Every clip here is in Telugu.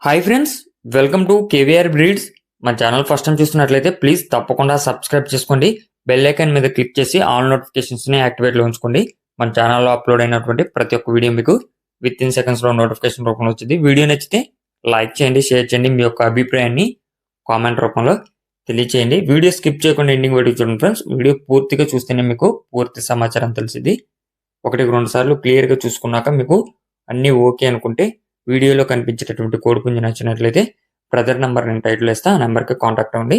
Hi friends, welcome to KVR breeds. మన ఛానల్ ఫస్ట్ టైం చూస్తున్నట్లయితే ప్లీజ్ తప్పకుండా సబ్స్క్రైబ్ చేసుకోండి. బెల్ ఐకాన్ మీద క్లిక్ చేసి ఆల్ నోటిఫికేషన్స్ని యాక్టివేట్లో ఉంచుకోండి. మన ఛానల్లో అప్లోడ్ అయినటువంటి ప్రతి ఒక్క వీడియో మీకు విత్ ఇన్ సెకండ్స్లో నోటిఫికేషన్ రూపంలో వచ్చింది. వీడియో నచ్చితే లైక్ చేయండి, షేర్ చేయండి, మీ యొక్క అభిప్రాయాన్ని కామెంట్ రూపంలో తెలియచేయండి. వీడియో స్కిప్ చేయకుండా ఎండింగ్ వరకు చూడండి ఫ్రెండ్స్. వీడియో పూర్తిగా చూస్తేనే మీకు పూర్తి సమాచారం తెలిసింది. 1-2 సార్లు క్లియర్గా చూసుకున్నాక మీకు అన్నీ ఓకే అనుకుంటే వీడియోలో కనిపించేటటువంటి కోడిపుంజు నచ్చినట్లయితే బ్రదర్ నెంబర్ నేను టైటిల్ ఇస్తా, ఆ నెంబర్కి కాంటాక్ట్ అవ్వండి.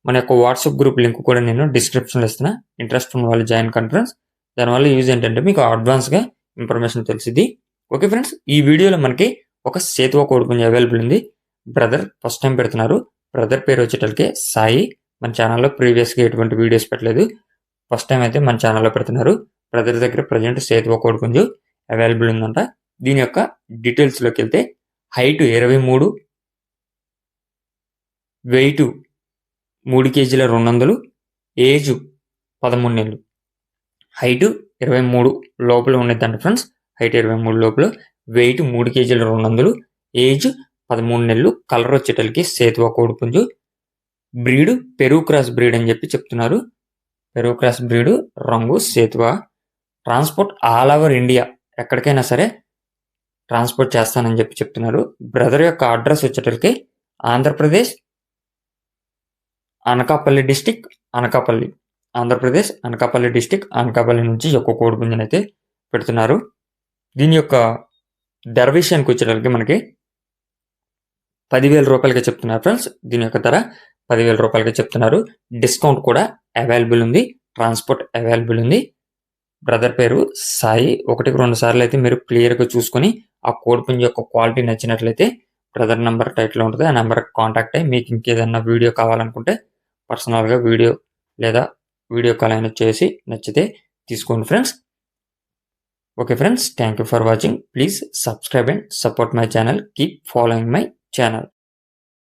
మన యొక్క వాట్సాప్ గ్రూప్ లింక్ కూడా నేను డిస్క్రిప్షన్లో ఇస్తున్నా. ఇంట్రెస్ట్ ఉన్న వాళ్ళు జాయిన్ కాన్ఫరెన్స్. దానివల్ల యూజ్ ఏంటంటే మీకు అడ్వాన్స్గా ఇన్ఫర్మేషన్ తెలిసింది. ఓకే ఫ్రెండ్స్, ఈ వీడియోలో మనకి ఒక సేతువ కోడిపుంజు అవైలబుల్ ఉంది. బ్రదర్ ఫస్ట్ టైం పెడుతున్నారు. బ్రదర్ పేరు వచ్చేటప్పటికే సాయి. మన ఛానల్లో ప్రీవియస్గా ఎటువంటి వీడియోస్ పెట్టలేదు, ఫస్ట్ టైం అయితే మన ఛానల్లో పెడుతున్నారు. బ్రదర్ దగ్గర ప్రజెంట్ సేతువ కోడిపుంజు అవైలబుల్ ఉందంట. దీని యొక్క డీటెయిల్స్లోకి వెళ్తే హైట్ 23, వెయిట్ 3 కేజీల 200, ఏజ్ 13 నెలలు. హైట్ 23 లోపల ఉండేదంట ఫ్రెండ్స్. హైట్ 23 లోపల, వెయిట్ 3 కేజీల 200, ఏజ్ 13 నెలలు. కలర్ వచ్చేటలకి సేతువ కోడిపుంజు. బ్రీడ్ పెరుగు క్రాస్ బ్రీడ్ అని చెప్పి చెప్తున్నారు. పెరుగు క్రాస్ బ్రీడ్, రంగు సేతువ. ట్రాన్స్పోర్ట్ ఆల్ ఓవర్ ఇండియా, ఎక్కడికైనా సరే ట్రాన్స్పోర్ట్ చేస్తానని చెప్పి చెప్తున్నారు. బ్రదర్ యొక్క అడ్రస్ వచ్చేటప్పటికి ఆంధ్రప్రదేశ్ అనకాపల్లి డిస్టిక్, అనకాపల్లి, ఆంధ్రప్రదేశ్ అనకాపల్లి డిస్టిక్, అనకాపల్లి నుంచి యొక్క కోడిపుంజుని అయితే పెడుతున్నారు. దీని యొక్క ధర విషయానికి వచ్చేటప్పటికి మనకి 10,000 రూపాయలకి చెప్తున్నారు ఫ్రెండ్స్. దీని యొక్క ధర 10,000 రూపాయలకి చెప్తున్నారు. డిస్కౌంట్ కూడా అవైలబుల్ ఉంది, ట్రాన్స్పోర్ట్ అవైలబుల్ ఉంది. బ్రదర్ పేరు సాయి. 1-2 సార్లు అయితే మీరు క్లియర్గా చూసుకొని ఆ కోడిపుంజు యొక్క క్వాలిటీ నచ్చినట్లయితే బ్రదర్ నెంబర్ టైటిల్ ఉంటుంది, ఆ నెంబర్కి కాంటాక్ట్ అయ్యి మీకు ఇంకేదన్నా వీడియో కావాలనుకుంటే పర్సనల్గా వీడియో లేదా వీడియో కాల్ అయినా చేసి నచ్చితే తీసుకోండి friends. Okay friends, thank you for watching. Please subscribe and support my channel. Keep following my channel.